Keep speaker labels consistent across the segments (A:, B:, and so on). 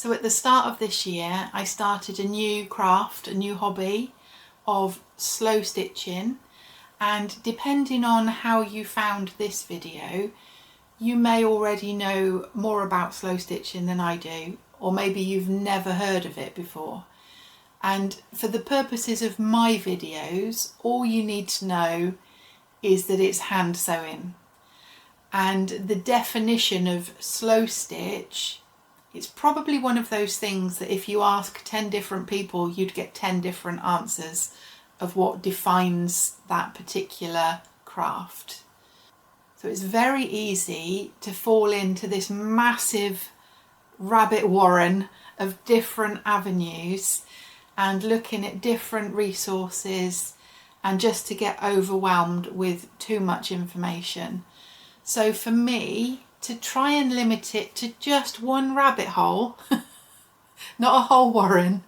A: So at the start of this year, I started a new craft, a new hobby of slow stitching, and depending on how you found this video, you may already know more about slow stitching than I do, or maybe you've never heard of it before. And for the purposes of my videos, all you need to know is that it's hand sewing. And the definition of slow stitch, it's probably one of those things that if you ask 10 different people, you'd get 10 different answers of what defines that particular craft. So it's very easy to fall into this massive rabbit warren of different avenues and looking at different resources, and just to get overwhelmed with too much information. So for me, to try and limit it to just one rabbit hole, not a whole warren,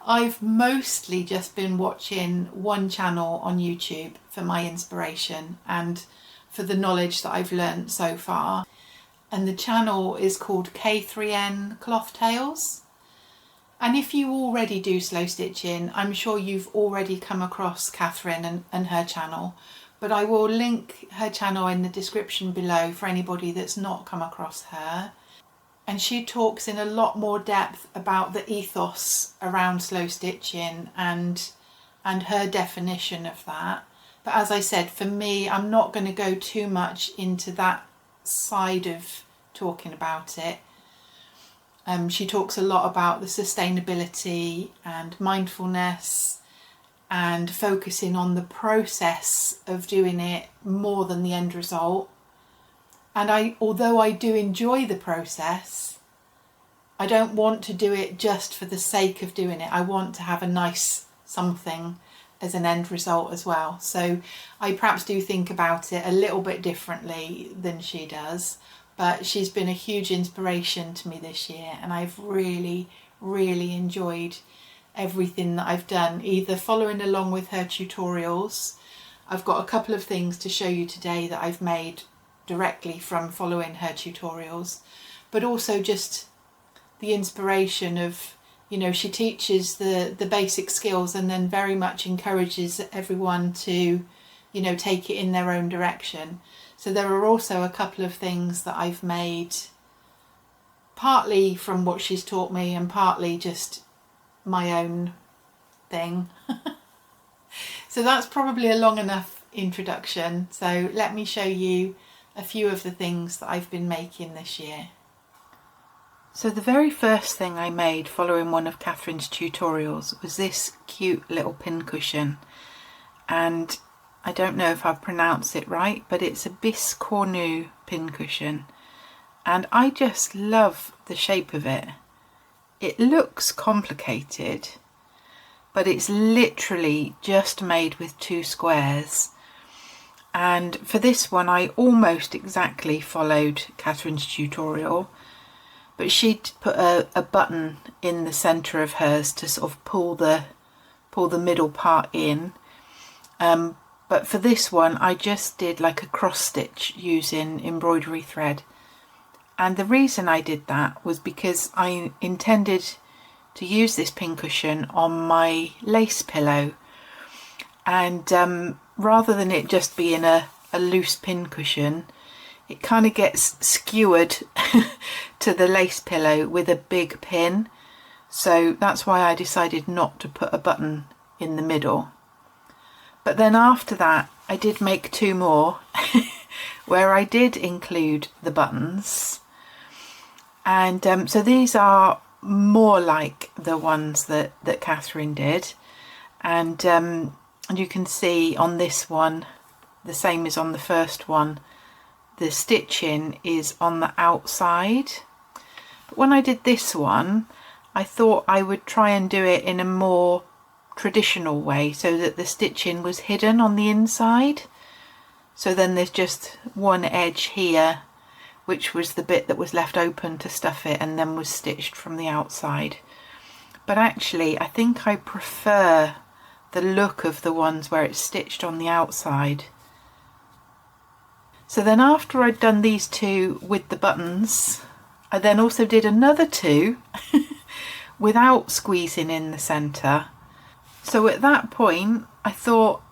A: I've mostly just been watching one channel on YouTube for my inspiration and for the knowledge that I've learned so far. And the channel is called Kathryn Cloth Tales. And if you already do slow stitching, I'm sure you've already come across Kathryn and her channel, but I will link her channel in the description below for anybody that's not come across her. And she talks in a lot more depth about the ethos around slow stitching and her definition of that. But as I said, for me, I'm not going to go too much into that side of talking about it. She talks a lot about the sustainability and mindfulness and focusing on the process of doing it more than the end result. And although I do enjoy the process, I don't want to do it just for the sake of doing it. I want to have a nice something as an end result as well. So I perhaps do think about it a little bit differently than she does. But she's been a huge inspiration to me this year, and I've really, really enjoyed everything that I've done, either following along with her tutorials. I've got a couple of things to show you today that I've made directly from following her tutorials, but also just the inspiration of, you know, she teaches the basic skills and then very much encourages everyone to, you know, take it in their own direction. So there are also a couple of things that I've made partly from what she's taught me and partly just my own thing. So that's probably a long enough introduction. So let me show you a few of the things that I've been making this year. So the very first thing I made following one of Kathryn's tutorials was this cute little pincushion. And I don't know if I've pronounced it right, but it's a biscornu pincushion, and I just love the shape of it. It looks complicated, but it's literally just made with 2 squares. And for this one, I almost exactly followed Kathryn's tutorial, but she'd put a button in the centre of hers to sort of pull the middle part in. But for this one, I just did like a cross stitch using embroidery thread. And the reason I did that was because I intended to use this pincushion on my lace pillow. And rather than it just being a loose pincushion, it kind of gets skewered to the lace pillow with a big pin. So that's why I decided not to put a button in the middle. But then after that, I did make 2 more where I did include the buttons. And so these are more like the ones that Kathryn did. And you can see on this one, the same as on the first one, the stitching is on the outside. But when I did this one, I thought I would try and do it in a more traditional way so that the stitching was hidden on the inside. So then there's just one edge here, which was the bit that was left open to stuff it and then was stitched from the outside. But actually I think I prefer the look of the ones where it's stitched on the outside. So then after I'd done these 2 with the buttons, I then also did another 2 without squeezing in the centre. So at that point I thought,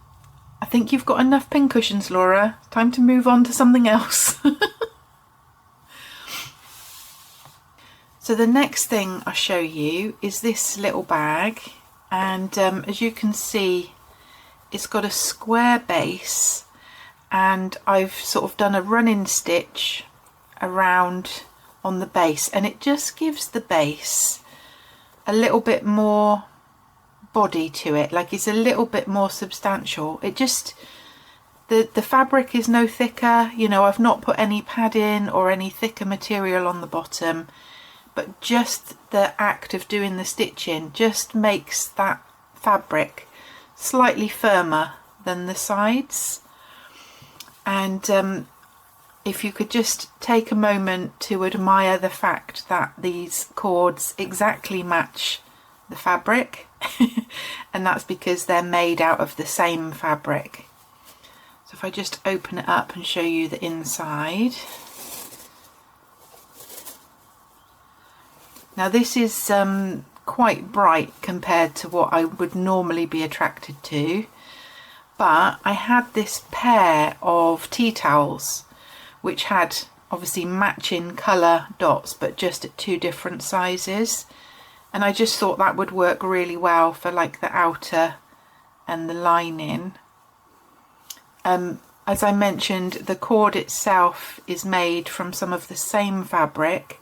A: I think you've got enough pincushions, Laura. Time to move on to something else. So the next thing I'll show you is this little bag, and as you can see, it's got a square base, and I've sort of done a running stitch around on the base, and it just gives the base a little bit more body to it, like it's a little bit more substantial. It just, the fabric is no thicker, you know, I've not put any padding or any thicker material on the bottom, but just the act of doing the stitching just makes that fabric slightly firmer than the sides. And if you could just take a moment to admire the fact that these cords exactly match the fabric, and that's because they're made out of the same fabric. So if I just open it up and show you the inside. Now this is quite bright compared to what I would normally be attracted to, but I had this pair of tea towels which had obviously matching colour dots, but just at 2 different sizes, and I just thought that would work really well for like the outer and the lining. As I mentioned, the cord itself is made from some of the same fabric,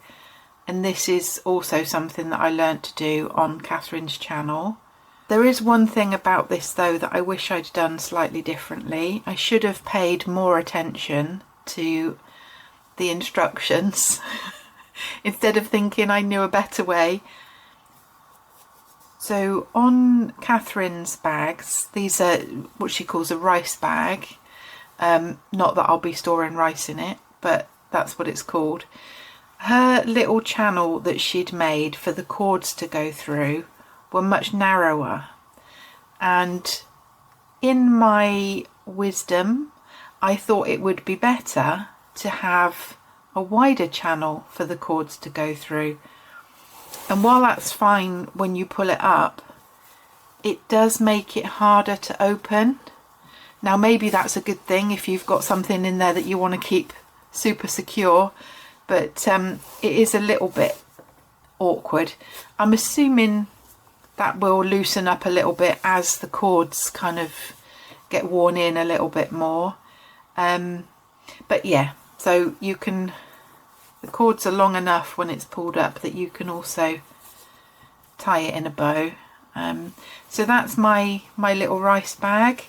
A: and this is also something that I learnt to do on Kathryn's channel. There is one thing about this though that I wish I'd done slightly differently. I should have paid more attention to the instructions instead of thinking I knew a better way. So on Kathryn's bags, these are what she calls a rice bag. Not that I'll be storing rice in it, but that's what it's called. Her little channel that she'd made for the cords to go through were much narrower, and in my wisdom I thought it would be better to have a wider channel for the cords to go through. And while that's fine when you pull it up, it does make it harder to open. Now maybe that's a good thing if you've got something in there that you want to keep super secure, but it is a little bit awkward. I'm assuming that will loosen up a little bit as the cords kind of get worn in a little bit more. But yeah, so you can, the cords are long enough when it's pulled up that you can also tie it in a bow. So that's my little rice bag.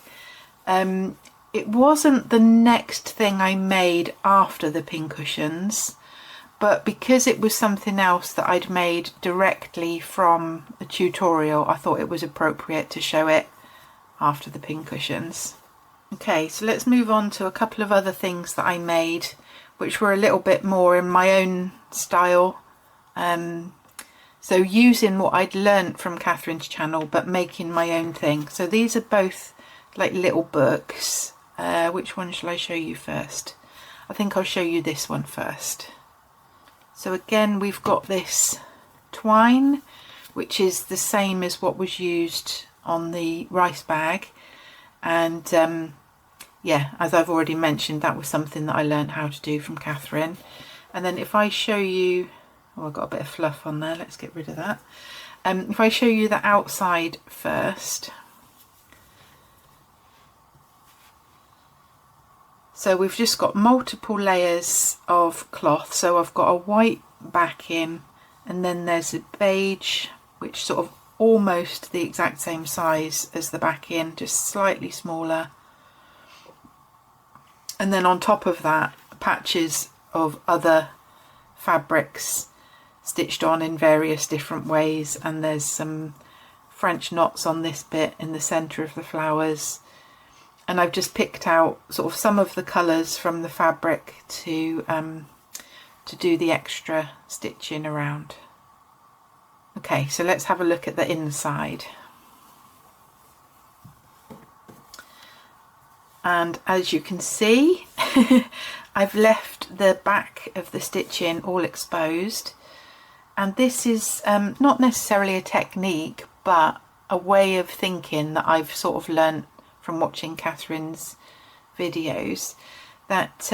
A: It wasn't the next thing I made after the pincushions, but because it was something else that I'd made directly from a tutorial, I thought it was appropriate to show it after the pincushions. Okay, so let's move on to a couple of other things that I made which were a little bit more in my own style. So using what I'd learnt from Kathryn's channel but making my own thing. So these are both like little books. Which one shall I show you first? I think I'll show you this one first. So again, we've got this twine, which is the same as what was used on the rice bag. And yeah, as I've already mentioned, that was something that I learned how to do from Kathryn. And then if I show you, oh, I've got a bit of fluff on there, let's get rid of that. If I show you the outside first. So we've just got multiple layers of cloth. So I've got a white backing, and then there's a beige, which sort of almost the exact same size as the backing, just slightly smaller. And then on top of that, patches of other fabrics stitched on in various different ways. And there's some French knots on this bit in the centre of the flowers. And I've just picked out sort of some of the colours from the fabric to do the extra stitching around. Okay, so let's have a look at the inside. And as you can see, I've left the back of the stitching all exposed, and this is not necessarily a technique but a way of thinking that I've sort of learnt from watching Kathryn's videos, that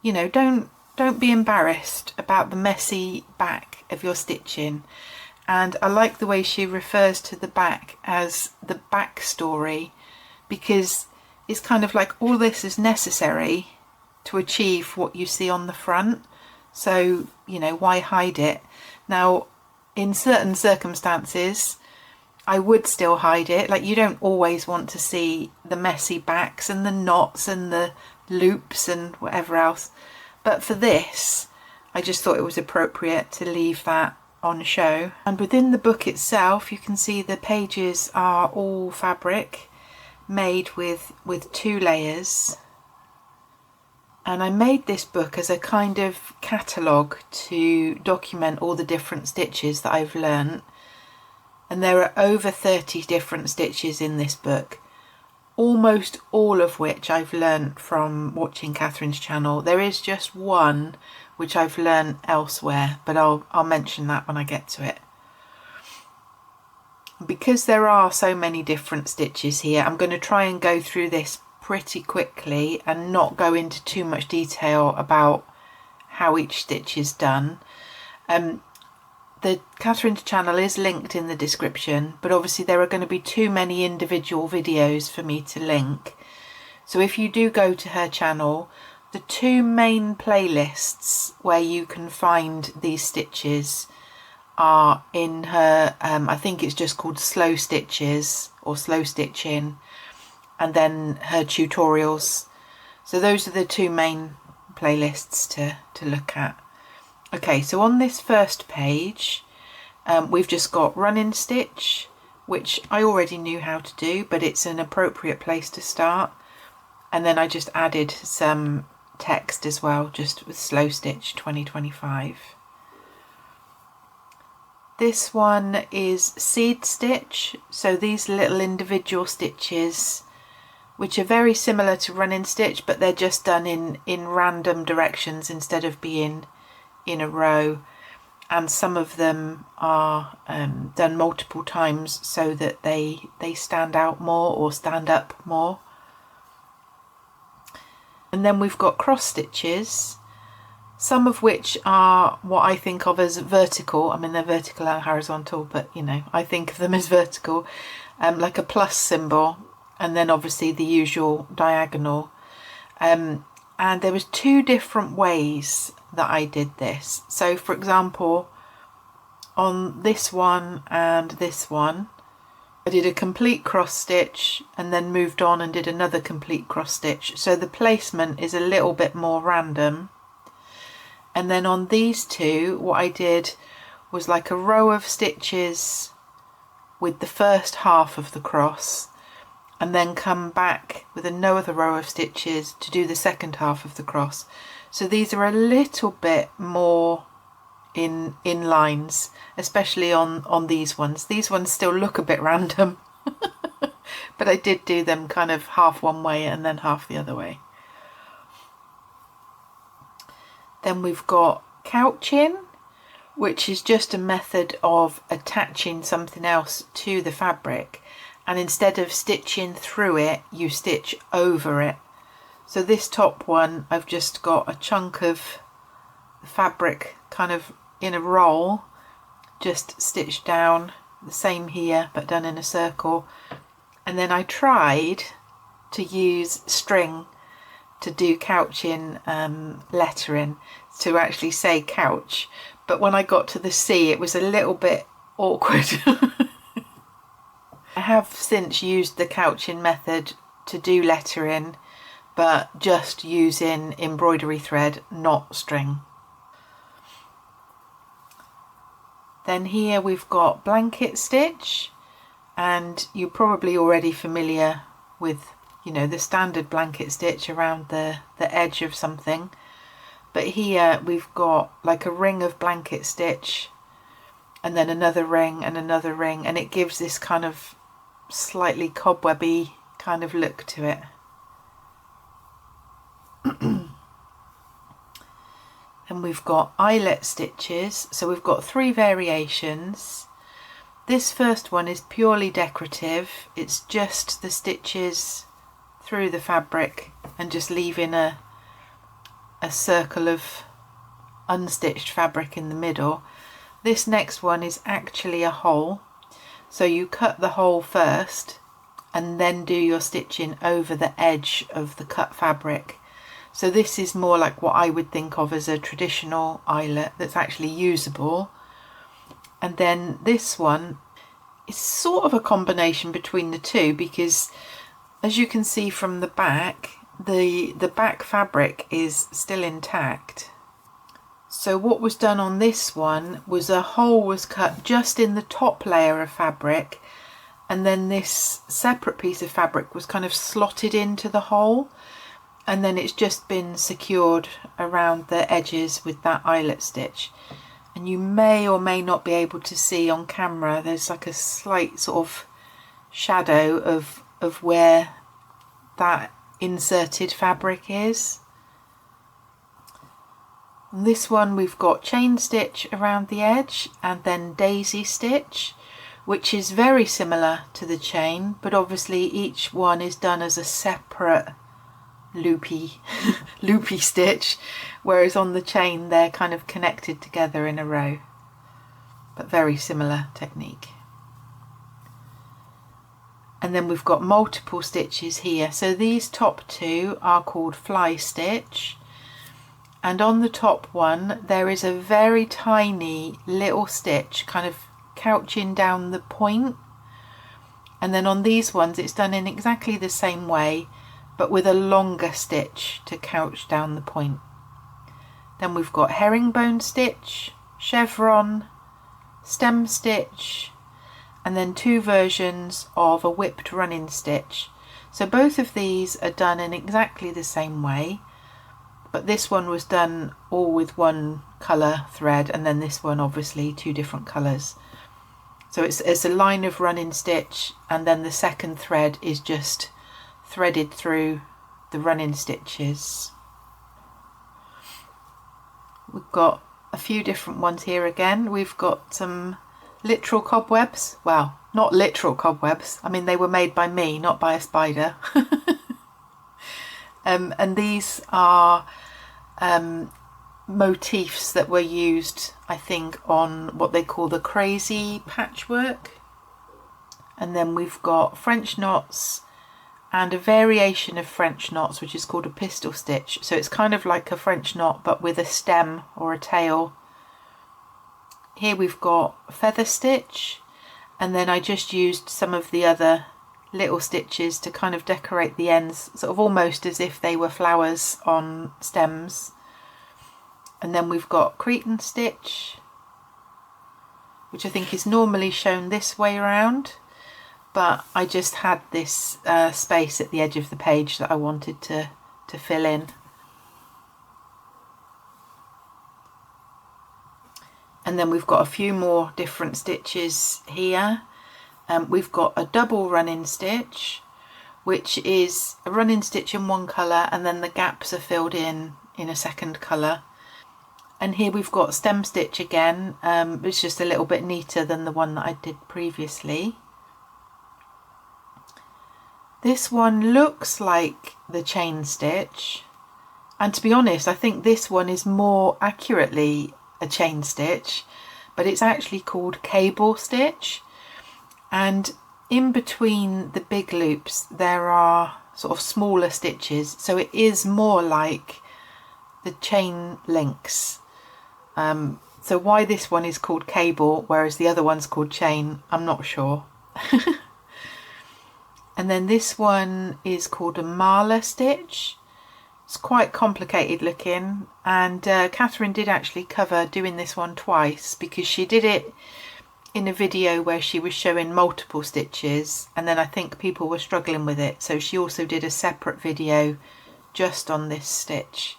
A: you know, don't be embarrassed about the messy back of your stitching. And I like the way she refers to the back as the backstory, because it's kind of like all this is necessary to achieve what you see on the front. So, you know, why hide it? Now, in certain circumstances, I would still hide it. Like, you don't always want to see the messy backs and the knots and the loops and whatever else. But for this, I just thought it was appropriate to leave that on show. And within the book itself, you can see the pages are all fabric made with 2 layers. And I made this book as a kind of catalogue to document all the different stitches that I've learnt. And there are over 30 different stitches in this book, almost all of which I've learnt from watching Kathryn's channel. There is just one which I've learnt elsewhere, but I'll mention that when I get to it. Because there are so many different stitches here, I'm going to try and go through this pretty quickly and not go into too much detail about how each stitch is done. The Kathryn's channel is linked in the description, but obviously there are going to be too many individual videos for me to link. So if you do go to her channel, the 2 main playlists where you can find these stitches are in her, I think it's just called Slow Stitches or Slow Stitching, and then her tutorials. So those are the 2 main playlists to look at. Okay, so on this first page, we've just got running stitch, which I already knew how to do, but it's an appropriate place to start. And then I just added some text as well, just with slow stitch 2025. This one is seed stitch, so these little individual stitches, which are very similar to running stitch, but they're just done in random directions instead of being in a row, and some of them are done multiple times so that they stand out more or stand up more. And then we've got cross stitches, some of which are what I think of as vertical. I mean, they're vertical and horizontal, but you know, I think of them as vertical, like a plus symbol, and then obviously the usual diagonal. And there was 2 different ways that I did this. So for example, on this one and this one, I did a complete cross stitch and then moved on and did another complete cross stitch. So the placement is a little bit more random. And then on these 2, what I did was like a row of stitches with the first half of the cross, and then come back with another row of stitches to do the second half of the cross. So these are a little bit more in lines, especially on these ones. These ones still look a bit random, but I did do them kind of half one way and then half the other way. Then we've got couching, which is just a method of attaching something else to the fabric, and instead of stitching through it, you stitch over it. So this top one, I've just got a chunk of the fabric kind of in a roll, just stitched down. The same here, but done in a circle. And then I tried to use string to do couching lettering, to actually say couch, but when I got to the C, it was a little bit awkward. I have since used the couching method to do lettering, but just using embroidery thread, not string. Then here we've got blanket stitch, and you're probably already familiar with, you know, the standard blanket stitch around the edge of something. But here we've got like a ring of blanket stitch, and then another ring and another ring, and it gives this kind of slightly cobwebby kind of look to it. And we've got eyelet stitches, so we've got 3 variations. This first one is purely decorative. It's just the stitches through the fabric and just leaving a circle of unstitched fabric in the middle. This next one is actually a hole, so you cut the hole first and then do your stitching over the edge of the cut fabric. So this is more like what I would think of as a traditional eyelet that's actually usable. And then this one is sort of a combination between the two, because as you can see from the back, the back fabric is still intact. So what was done on this one was a hole was cut just in the top layer of fabric, and then this separate piece of fabric was kind of slotted into the hole, and then it's just been secured around the edges with that eyelet stitch. And you may or may not be able to see on camera, there's like a slight sort of shadow of where that inserted fabric is. On this one we've got chain stitch around the edge and then daisy stitch, which is very similar to the chain, but obviously each one is done as a separate loopy stitch, whereas on the chain they're kind of connected together in a row, but very similar technique. And then we've got multiple stitches here, so these top 2 are called fly stitch, and on the top one there is a very tiny little stitch kind of couching down the point, and then on these ones it's done in exactly the same way but with a longer stitch to couch down the point. Then we've got herringbone stitch, chevron, stem stitch, and then 2 versions of a whipped running stitch. So both of these are done in exactly the same way, but this one was done all with one colour thread, and then this one obviously 2 different colours. So it's a line of running stitch, and then the second thread is just threaded through the running stitches. We've got a few different ones here again. We've got some literal cobwebs. Well, not literal cobwebs. I mean, they were made by me, not by a spider. And these are motifs that were used, I think, on what they call the crazy patchwork. And then we've got French knots and a variation of French knots, which is called a pistol stitch. So it's kind of like a French knot but with a stem or a tail. Here we've got feather stitch, and then I just used some of the other little stitches to kind of decorate the ends, sort of almost as if they were flowers on stems. And then we've got Cretan stitch, which I think is normally shown this way around, but I just had this space at the edge of the page that I wanted to fill in. And then we've got a few more different stitches here. We've got a double running stitch, which is a running stitch in one colour and then the gaps are filled in a second colour. And here we've got stem stitch again. It's just a little bit neater than the one that I did previously. This one looks like the chain stitch, and to be honest I think this one is more accurately a chain stitch, but it's actually called cable stitch, and in between the big loops there are sort of smaller stitches, so it is more like the chain links. So why this one is called cable whereas the other one's called chain, I'm not sure. And then this one is called a mala stitch. It's quite complicated looking, and Kathryn did actually cover doing this one twice because she did it in a video where she was showing multiple stitches, and then I think people were struggling with it, so she also did a separate video just on this stitch.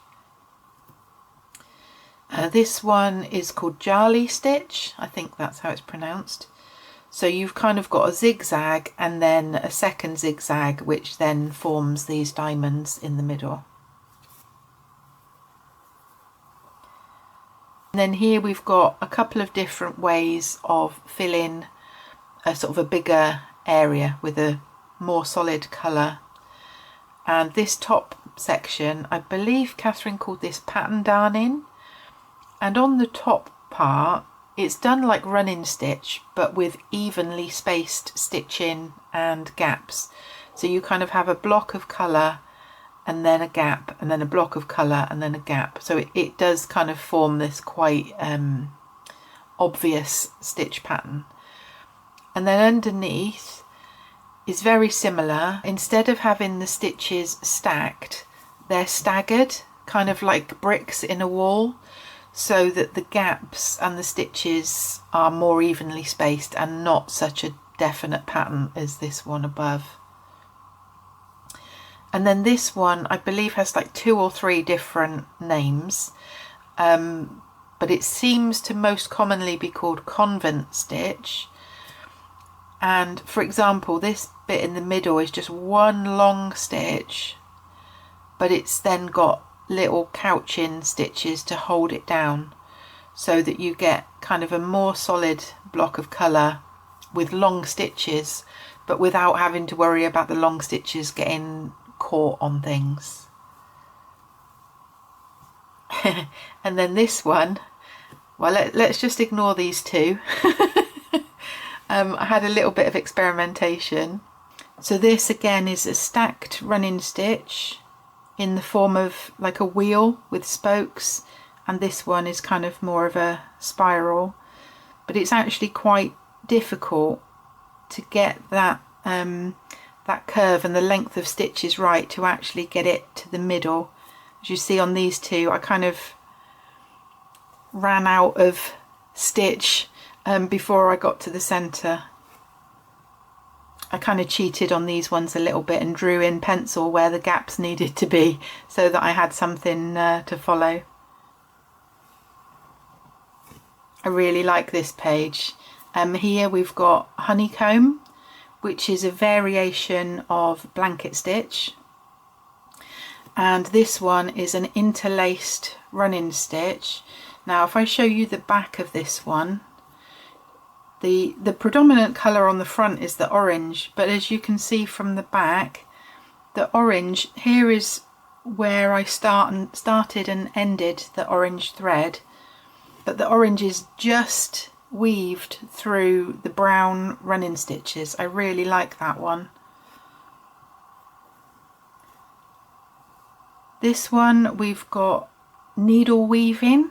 A: This one is called Jali stitch, I think that's how it's pronounced. So you've kind of got a zigzag and then a second zigzag, which then forms these diamonds in the middle. And then here we've got a couple of different ways of filling a sort of a bigger area with a more solid colour. And this top section, I believe Kathryn called this pattern darning, and on the top part it's done like running stitch but with evenly spaced stitching and gaps. So you kind of have a block of colour and then a gap and then a block of colour and then a gap, so it does kind of form this quite obvious stitch pattern. And then underneath is very similar. Instead of having the stitches stacked, they're staggered, kind of like bricks in a wall, so that the gaps and the stitches are more evenly spaced and not such a definite pattern as this one above. And then this one I believe has like 2 or 3 different names, but it seems to most commonly be called convent stitch. And for example, this bit in the middle is just one long stitch, but it's then got little couching stitches to hold it down, so that you get kind of a more solid block of colour with long stitches, but without having to worry about the long stitches getting caught on things. And then this one, well, let's just ignore these two. I had a little bit of experimentation. So this again is a stacked running stitch in the form of like a wheel with spokes, and this one is kind of more of a spiral, but it's actually quite difficult to get that that curve and the length of stitches right to actually get it to the middle. As you see on these two, I kind of ran out of stitch before I got to the centre. I kind of cheated on these ones a little bit and drew in pencil where the gaps needed to be, so that I had something to follow. I really like this page. Here we've got honeycomb, which is a variation of blanket stitch, and this one is an interlaced running stitch. Now if I show you the back of this one, the predominant colour on the front is the orange, but as you can see from the back, the orange here is where I started and ended the orange thread, but the orange is just weaved through the brown running stitches. I really like that one. This one we've got needle weaving.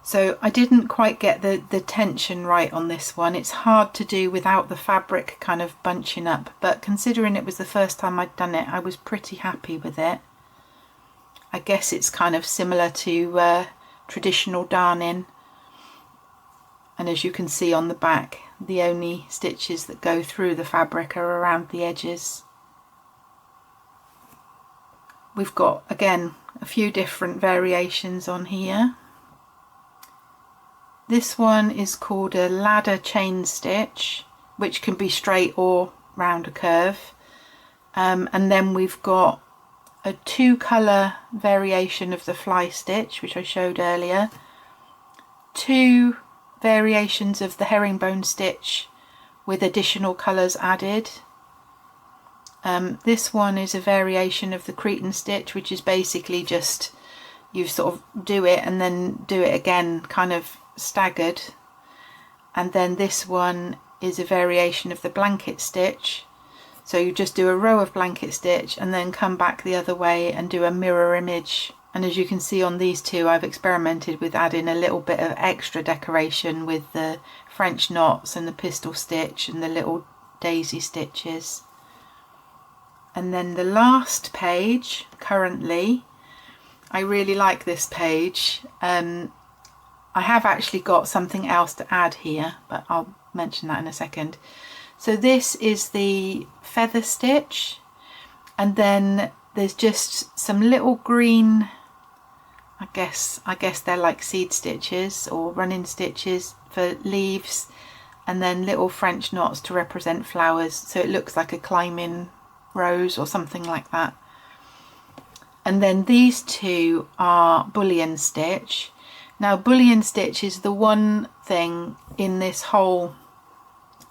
A: So I didn't quite get the tension right on this one. It's hard to do without the fabric kind of bunching up, but considering it was the first time I'd done it, I was pretty happy with it. I guess it's kind of similar to traditional darning. And as you can see on the back, the only stitches that go through the fabric are around the edges. We've got, again, a few different variations on here. This one is called a ladder chain stitch, which can be straight or round a curve. And then we've got a 2-colour variation of the fly stitch, which I showed earlier. 2 variations of the herringbone stitch with additional colours added. This one is a variation of the Cretan stitch, which is basically just you sort of do it and then do it again, kind of staggered. And then this one is a variation of the blanket stitch, so you just do a row of blanket stitch and then come back the other way and do a mirror image. And as you can see on these two, I've experimented with adding a little bit of extra decoration with the French knots and the pistol stitch and the little daisy stitches. And then the last page, currently, I really like this page. I have actually got something else to add here, but I'll mention that in a second. So this is the feather stitch, and then there's just some little green, I guess they're like seed stitches or running stitches for leaves, and then little French knots to represent flowers, so it looks like a climbing rose or something like that. And then these two are bullion stitch, Now bullion stitch is the one thing in this whole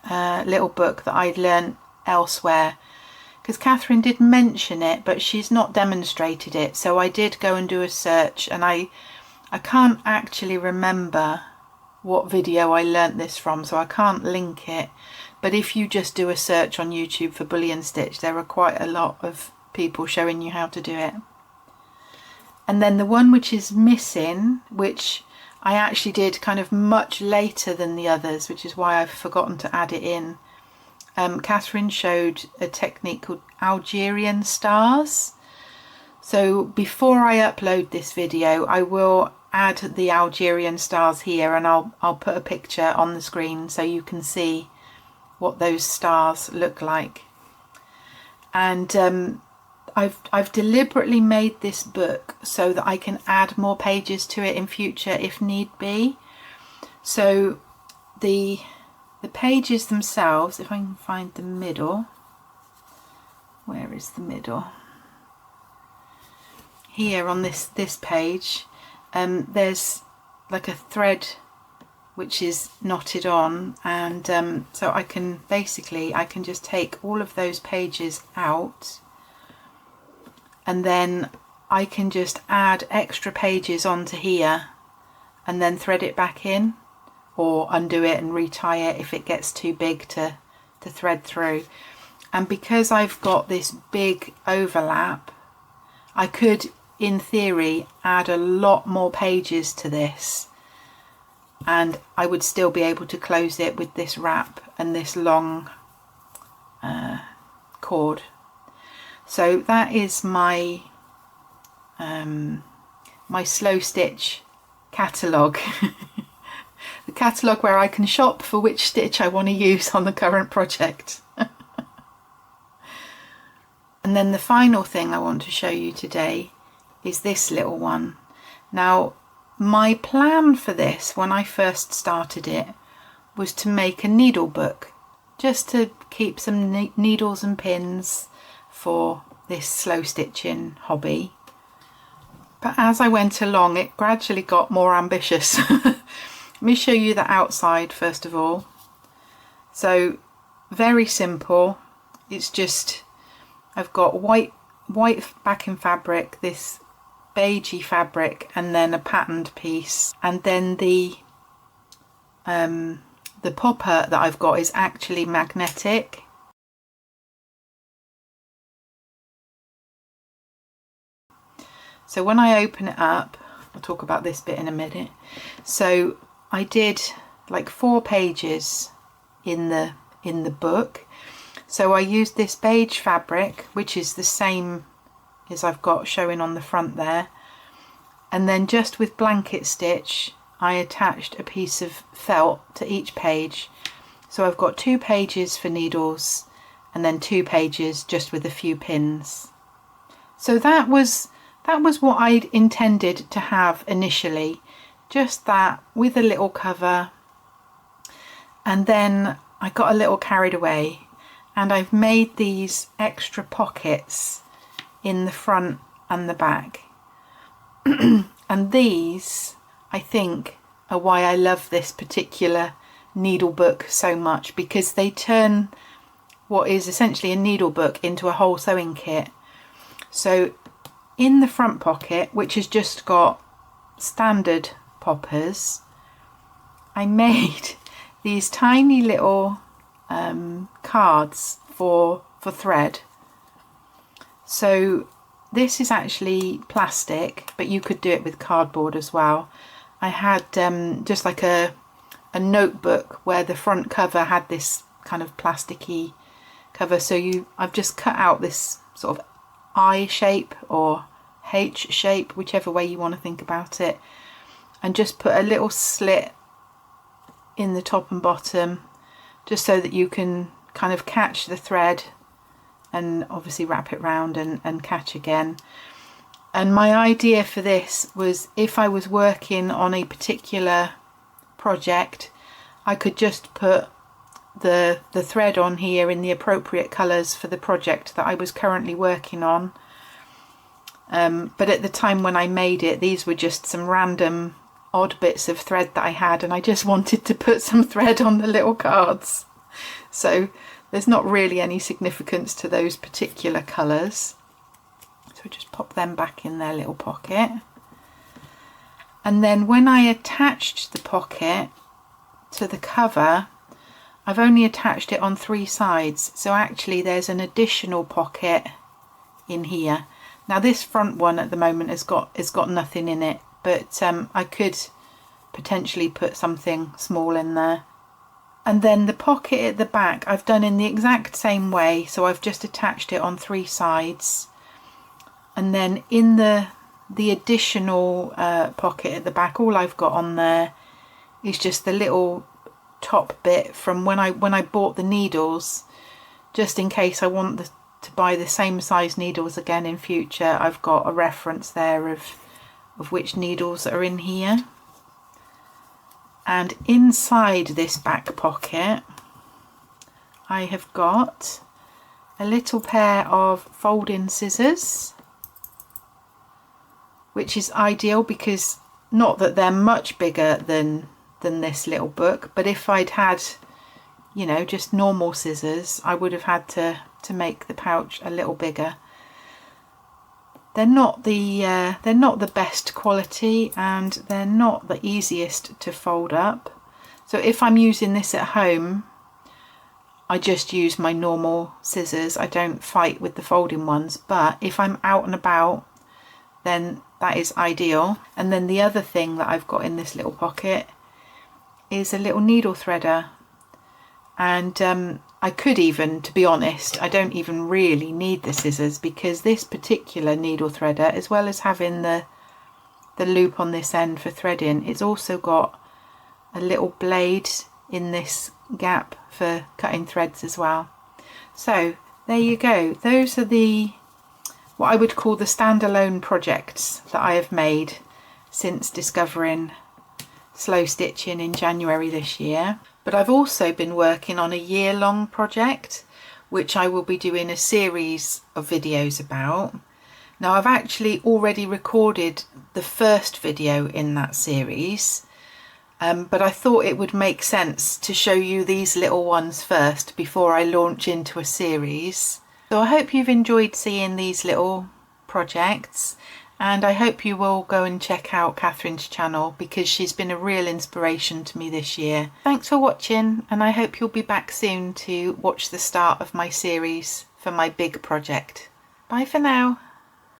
A: little book that I'd learnt elsewhere, because Kathryn did mention it but she's not demonstrated it, so I did go and do a search, and I can't actually remember what video I learnt this from, so I can't link it, but if you just do a search on YouTube for bullion stitch, there are quite a lot of people showing you how to do it. And then the one which is missing, which I actually did kind of much later than the others, which is why I've forgotten to add it in. Kathryn showed a technique called Algerian stars. So before I upload this video, I will add the Algerian stars here, and I'll put a picture on the screen so you can see what those stars look like. And I've deliberately made this book so that I can add more pages to it in future if need be. So the pages themselves, if I can find the middle, where is the middle? Here on this page, there's like a thread which is knotted on, and so I can just take all of those pages out, and then I can just add extra pages onto here and then thread it back in, or undo it and retie it if it gets too big to thread through. And because I've got this big overlap, I could in theory add a lot more pages to this, and I would still be able to close it with this wrap and this long cord. So that is my my slow stitch catalogue. The catalogue where I can shop for which stitch I want to use on the current project. And then the final thing I want to show you today is this little one. Now, my plan for this when I first started it was to make a needle book, just to keep some needles and pins for this slow stitching hobby. But as I went along, it gradually got more ambitious. Let me show you the outside first of all. So very simple. It's just, I've got white backing fabric, this beigey fabric, and then a patterned piece, and then the popper that I've got is actually magnetic. So when I open it up, I'll talk about this bit in a minute. So I did like 4 pages in the book. So I used this beige fabric, which is the same as I've got showing on the front there, and then just with blanket stitch I attached a piece of felt to each page. So I've got 2 pages for needles and then 2 pages just with a few pins. So that was what I'd intended to have initially, just that with a little cover, and then I got a little carried away and I've made these extra pockets in the front and the back. And these, I think, are why I love this particular needle book so much, because they turn what is essentially a needle book into a whole sewing kit. So in the front pocket, which has just got standard poppers, I made these tiny little cards for thread. So this is actually plastic, but you could do it with cardboard as well. I had just like a notebook where the front cover had this kind of plasticky cover. So I've just cut out this sort of I shape or H shape, whichever way you want to think about it, and just put a little slit in the top and bottom, just so that you can kind of catch the thread and obviously wrap it round and catch again. And my idea for this was, if I was working on a particular project, I could just put the thread on here in the appropriate colours for the project that I was currently working on. But at the time when I made it, these were just some random odd bits of thread that I had, and I just wanted to put some thread on the little cards. So there's not really any significance to those particular colours. So just pop them back in their little pocket. And then when I attached the pocket to the cover, I've only attached it on 3 sides, so actually there's an additional pocket in here. Now this front one at the moment has got nothing in it, but I could potentially put something small in there. And then the pocket at the back I've done in the exact same way, so I've just attached it on 3 sides, and then in the additional pocket at the back, all I've got on there is just the little top bit from when I bought the needles, just in case I want to buy the same size needles again in future. I've got a reference there of which needles are in here. And inside this back pocket I have got a little pair of folding scissors, which is ideal because not that they're much bigger than this little book, but if I'd had, you know, just normal scissors, I would have had to make the pouch a little bigger. They're not the best quality, and they're not the easiest to fold up. So if I'm using this at home, I just use my normal scissors. I don't fight with the folding ones, but if I'm out and about, then that is ideal. And then the other thing that I've got in this little pocket is a little needle threader, and I could even, to be honest, I don't even really need the scissors, because this particular needle threader, as well as having the loop on this end for threading, it's also got a little blade in this gap for cutting threads as well. So there you go, those are what I would call the standalone projects that I have made since discovering slow stitching in January this year. But I've also been working on a year-long project, which I will be doing a series of videos about. Now I've actually already recorded the first video in that series, but I thought it would make sense to show you these little ones first before I launch into a series. So I hope you've enjoyed seeing these little projects, and I hope you will go and check out Kathryn's channel, because she's been a real inspiration to me this year. Thanks for watching, and I hope you'll be back soon to watch the start of my series for my big project. Bye for now.